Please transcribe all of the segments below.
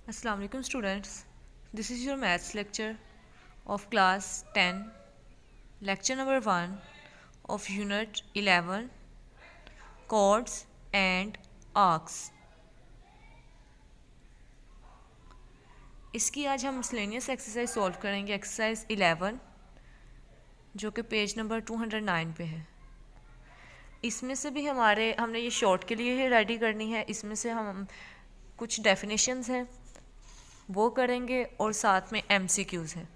Assalamu alaikum students. This is your maths lecture of class 10, lecture number 1 of unit 11, chords and arcs. इसकी आज हम miscellaneous exercise solve करेंगे, exercise 11 जो कि page number 209 पे है। इसमें से भी हमने ये शॉर्ट के लिए ही रेडी करनी है। इसमें से हम कुछ डेफिनेशंस हैं वो करेंगे और साथ में MCQs हैं।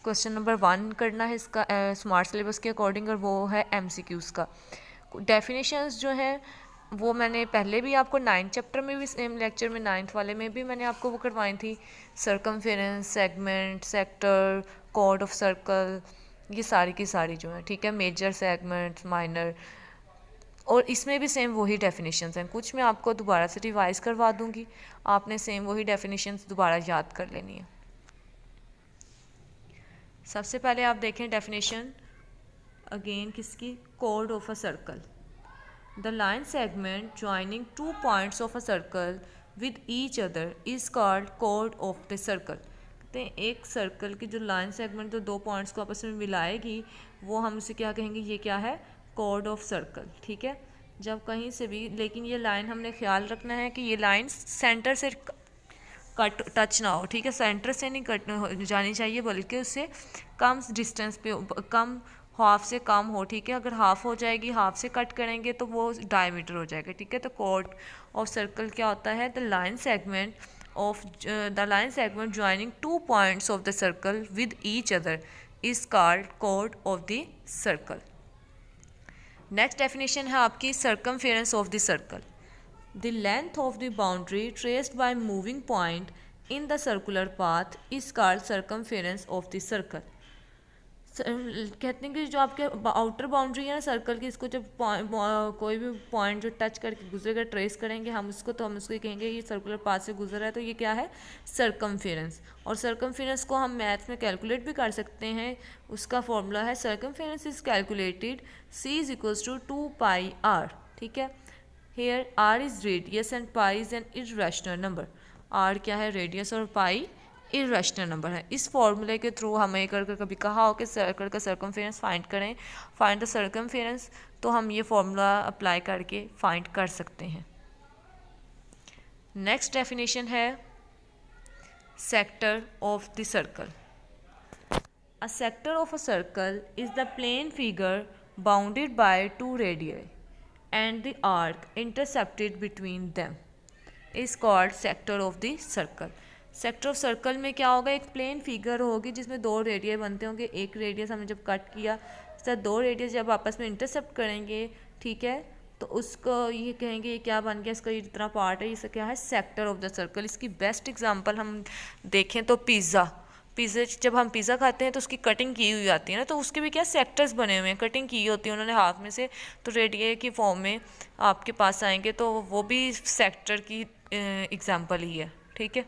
क्वेश्चन नंबर 1 करना है इसका स्मार्ट सिलेबस के अकॉर्डिंग, और वो है MCQs का। डेफिनेशंस जो हैं वो मैंने पहले भी आपको 9th चैप्टर में भी, सेम लेक्चर में 9th वाले में भी मैंने आपको वो करवाई थी। Circumference, segment, sector, chord of circle, ये सारी की सारी जो है, ठीक है। मेजर, सेगमेंट, माइनर, और इसमें भी सेम वही डेफिनेशंस हैं। कुछ मैं आपको दोबारा से रिवाइज करवा दूंगी, आपने सेम वही डेफिनेशंस दोबारा याद कर लेनी है। सबसे पहले आप देखें डेफिनेशन अगेन किसकी, chord of a circle. The line segment joining two points of a circle with each other is called chord of the circle. कहते हैं एक सर्कल की जो लाइन सेगमेंट जो दो पॉइंट्स को आपस में मिलाएगी वो हम उसे क्या कहेंगे, ये क्या है, कॉर्ड ऑफ सर्कल, ठीक है। जब कहीं से भी, लेकिन ये लाइन हमने ख्याल रखना है कि ये लाइन सेंटर से कट टच ना हो, ठीक है। सेंटर से नहीं कट जानी चाहिए, बल्कि उससे कम डिस्टेंस पे, कम हाफ से कम हो, ठीक है। अगर हाफ हो जाएगी, हाफ से कट करेंगे तो वो डायमीटर हो जाएगा, ठीक है। तो कॉर्ड ऑफ सर्कल क्या होता है, the line segment joining two points of the circle with each other is called chord of the circle. Next definition है आपकी circumference of the circle. The length of the boundary traced by moving point in the circular path is called circumference of the circle. कहते हैं कि जो आपके outer boundary है ना circle की, इसको जब कोई भी पॉइंट जो टच करके गुजरेगा, ट्रेस करेंगे हम उसको, तो हम उसको कहेंगे ये सर्कुलर पाथ से गुजर रहा है, तो ये क्या है, सर्कमफेरेंस। और सर्कमफेरेंस को हम मैथ में कैलकुलेट भी कर सकते हैं। उसका फॉर्मूला है circumference is calculated C is equals to 2πr, ठीक है। Here r is radius and pi is an irrational number. r क्या है, रेडियस, और पाई इरेशनल नंबर है। इस फॉर्मूले के थ्रू हमें कर कभी कहा हो कि सर्कल का सर्कमफेरेंस फाइंड करें, फाइंड द सर्कमफेरेंस, तो हम ये फॉर्मूला अप्लाई करके फाइंड कर सकते हैं। नेक्स्ट डेफिनेशन है sector of the circle. A sector of a circle is the plane figure bounded by two radius and the arc intercepted between them is called sector of the circle. Sector of circle में क्या होगा, एक plane figure होगी जिसमें दो radius बनते होंगे। एक रेडियस हमने जब कट किया, तो दो रेडियस जब आपस में इंटरसेप्ट करेंगे, ठीक है, तो उसको ये कहेंगे ये क्या बन गया, इसका ये जितना पार्ट है, इसका क्या है, सेक्टर ऑफ द सर्कल। इसकी बेस्ट एग्जांपल हम देखें तो पिज़्ज़ा जब हम पिज़्ज़ा खाते हैं तो उसकी कटिंग की हुई आती है ना, तो उसके भी क्या सेक्टर्स बने हुए हैं, कटिंग की होती है उन्होंने हाथ में से, तो रेडियस की फॉर्म में आपके पास आएंगे, तो वो भी सेक्टर की एग्जांपल ही है, ठीक है।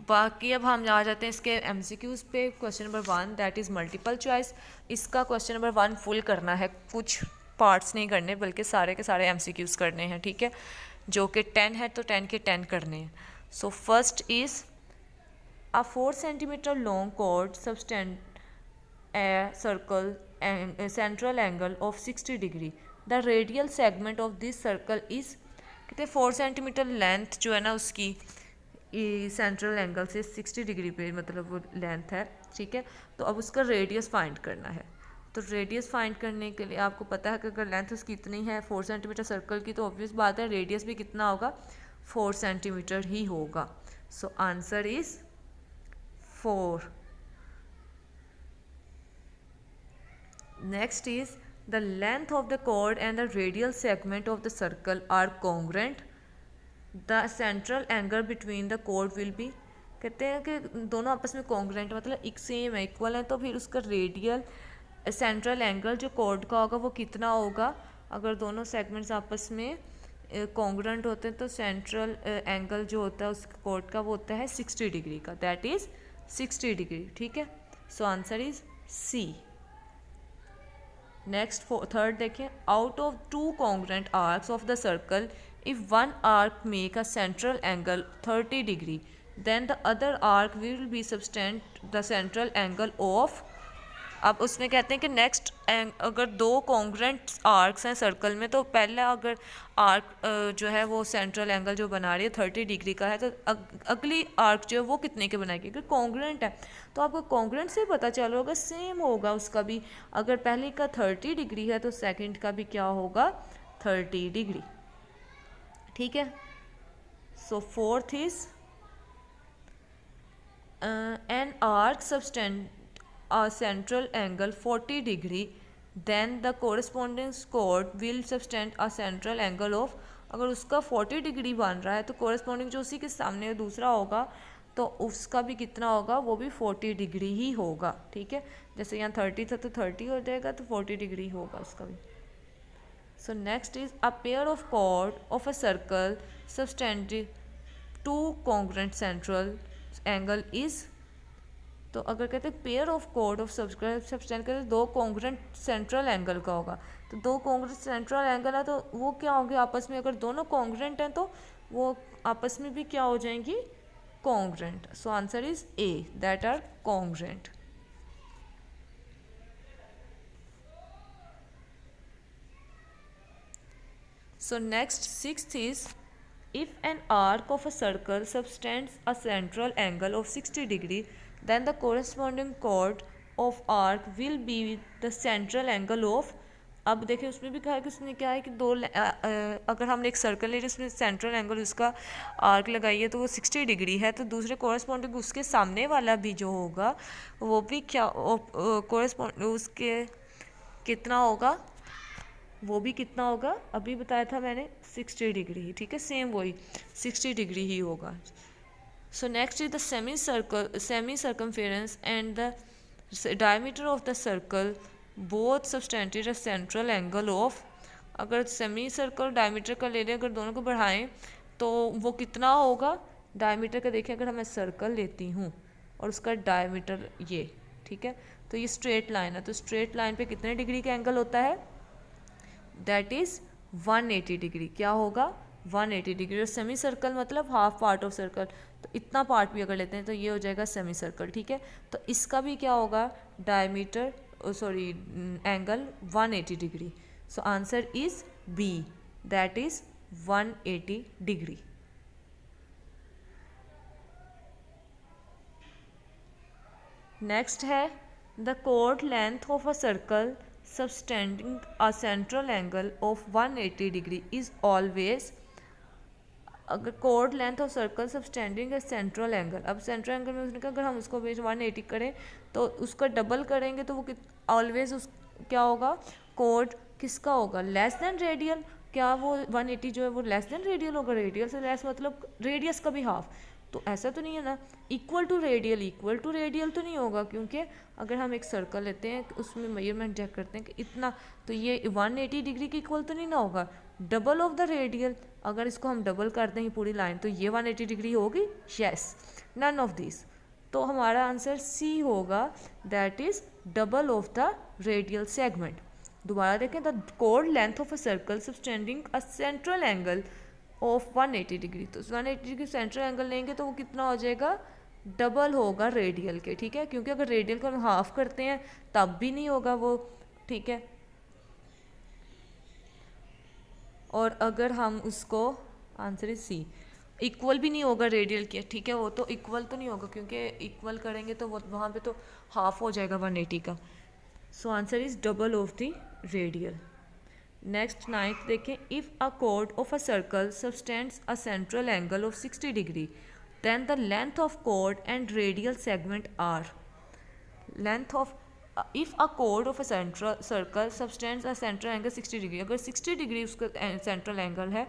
बाकी अब हम आ जाते हैं इसके MCQs पे। Question number 1 that is multiple choice. इसका क्वेश्चन नंबर 1 फुल करना है, कुछ पार्ट्स नहीं करने, बल्कि सारे के सारे MCQs करने हैं, ठीक है। जो कि 10 है तो 10 के 10 करने हैं। So first is a 4 centimeter long chord subtend a circle and a central angle of 60 degree. The radial segment of this circle is, कहते 4 सेंटीमीटर लेंथ जो है ना उसकी सेंट्रल एंगल से 60 डिग्री पे मतलब वो लेंथ है, ठीक है। तो अब उसका रेडियस फाइंड करना है। तो रेडियस फाइंड करने के लिए आपको पता है कि अगर लेंथ उसकी इतनी है 4 सेंटीमीटर सर्कल की, तो ऑब्वियस बात है रेडियस भी कितना होगा, 4 सेंटीमीटर ही होगा। सो answer is 4। Next is the length of the chord and the radial segment of the circle are congruent. The central angle between the chord will be, कहते हैं कि दोनों आपस में कॉन्ग्रेंट मतलब एक सेम है, इक्वल है, तो फिर उसका रेडियल सेंट्रल एंगल जो कॉर्ड का होगा वो कितना होगा। अगर दोनों सेगमेंट्स आपस में कॉन्ग्रेंट होते हैं तो सेंट्रल एंगल जो होता है उस कॉर्ड का वो होता है 60 डिग्री का, दैट इज़ 60 डिग्री, ठीक है। So answer is C। Next third देखें, out of 2 congruent arcs of the circle If one arc make a central angle 30 degree, then the other arc will be subtend the central angle of। अब उसमें कहते हैं कि next अगर दो congruent arcs हैं circle में, तो पहला अगर आर्क जो है वो सेंट्रल एंगल जो बना रही है 30 डिग्री का है, तो अगली आर्क जो है वो कितने के बनाएगी। अगर कॉन्ग्रेंट है तो आपको कॉन्ग्रेंट से पता चल होगा सेम होगा उसका भी। अगर पहले का 30 डिग्री है तो सेकंड का भी क्या होगा 30 डिग्री। ठीक है। So fourth is an arc subtend a central angle 40 degree, then the corresponding chord will subtend a central angle of। अगर उसका 40 डिग्री बन रहा है तो corresponding जो उसी के सामने दूसरा होगा तो उसका भी कितना होगा, वो भी 40 डिग्री ही होगा। ठीक है, जैसे यहाँ 30 था तो 30 हो जाएगा, तो 40 डिग्री होगा उसका भी। So next is a pair of chord of a circle subtending two congruent central angle is। तो अगर कहते हैं pair of code of subtend करते दो कॉन्ग्रेंट सेंट्रल एंगल का होगा, तो दो कॉन्ग्रेंट सेंट्रल एंगल है तो वो क्या होंगे आपस में। अगर दोनों कॉन्ग्रेंट हैं तो वो आपस में भी क्या हो जाएंगी, congruent. So answer is A, that are congruent. So next sixth is if an arc of a circle subtends a central angle of 60 degree, then the corresponding chord of arc will be the central angle of। अब देखिए उसमें भी कहा है कि उसने क्या है कि दो अगर हमने एक सर्कल ले उसमें सेंट्रल एंगल उसका आर्क लगाइए तो वो 60 डिग्री है, तो दूसरे कोरस्पॉन्डिंग उसके सामने वाला भी जो होगा वो भी क्या कोरस्पॉन्ड उसके कितना होगा, वो भी कितना होगा, अभी बताया था मैंने 60 डिग्री ही। ठीक है, सेम वही 60 डिग्री ही होगा। So next is the semi circumference and the diameter of the circle both subtend a central angle of। अगर सेमी सर्कल डायमीटर का ले लें, अगर दोनों को बढ़ाएं तो वो कितना होगा डायमीटर का। देखिए अगर मैं सर्कल लेती हूँ और उसका डायमीटर ये, ठीक है, तो ये स्ट्रेट लाइन है, तो स्ट्रेट लाइन पे कितने डिग्री का एंगल होता है, दैट इज़ 180 डिग्री। क्या होगा 180 डिग्री। और सेमी सर्कल मतलब हाफ पार्ट ऑफ सर्कल, तो इतना पार्ट भी अगर लेते हैं तो ये हो जाएगा सेमी सर्कल। ठीक है, तो इसका भी क्या होगा diameter sorry angle 180 degree. So answer is B, that is 180 degree. Next है the chord length of a circle subtending a central angle of 180 degree is always। अगर code length of circle subtending है central angle, अब central angle में उसने कहा अगर हम उसको बेस 180 करें तो उसका डबल करेंगे तो वो ऑलवेज उस क्या होगा, कोड किसका होगा लेस देन रेडियल। क्या वो 180 जो है वो लेस देन रेडियल होगा, रेडियल से लेस मतलब रेडियस का भी हाफ, तो ऐसा तो नहीं है ना। इक्वल टू रेडियल तो नहीं होगा, क्योंकि अगर हम एक सर्कल लेते हैं उसमें मेजरमेंट चेक करते हैं कि इतना, तो ये 180 डिग्री के इक्वल तो नहीं ना होगा, डबल ऑफ द रेडियल। अगर इसको हम डबल कर दें पूरी लाइन तो ये 180 डिग्री होगी, यस, नन ऑफ दिस। तो हमारा आंसर सी होगा, that is double of the radial segment. दोबारा देखें, the code length of a circle subtending a central angle of 180 degree, तो 180 डिग्री सेंट्रल एंगल लेंगे तो वो कितना हो जाएगा, डबल होगा रेडियल के। ठीक है, क्योंकि अगर रेडियल को हम हाफ करते हैं तब भी नहीं होगा वो। ठीक है, और अगर हम उसको आंसर इज सी, इक्वल भी नहीं होगा रेडियल के। ठीक है, वो तो इक्वल तो नहीं होगा, क्योंकि इक्वल करेंगे तो वो वहाँ पे तो हाफ हो जाएगा 180 का। So answer is double of the radial. Next ninth देखें, इफ़ अ कोड of a circle subtends a central angle of 60 degree, then the length of chord and radial segment are। length of if a chord of a central circle subtends a central angle 60 degree, अगर 60 degree उसका central angle है,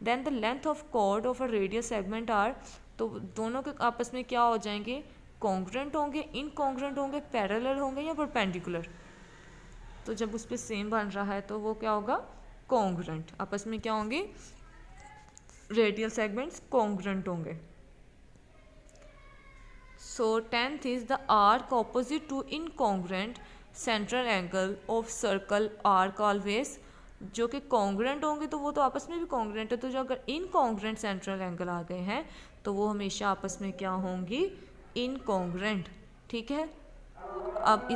then the length of chord of a radial segment are, तो दोनों के आपस में क्या हो जाएंगे, कॉन्ग्रेंट होंगे, इनकॉन्ग्रेंट होंगे, पैरेलल होंगे या परपेंडिकुलर। तो जब उस पर सेम बन रहा है तो वो क्या होगा, कॉन्ग्रेंट। आपस में क्या होंगे, रेडियल सेगमेंट्स कॉन्ग्रेंट होंगे। So 10th is the arc opposite to incongruent central angle of circle arc always जो कि कॉन्ग्रेंट होंगे तो वो तो आपस में भी कॉन्ग्रेंट है, तो जो अगर इनकॉन्ग्रेंट सेंट्रल एंगल आ गए हैं तो वो हमेशा आपस में क्या होंगी, इनकॉन्ग्रेंट। ठीक है, अब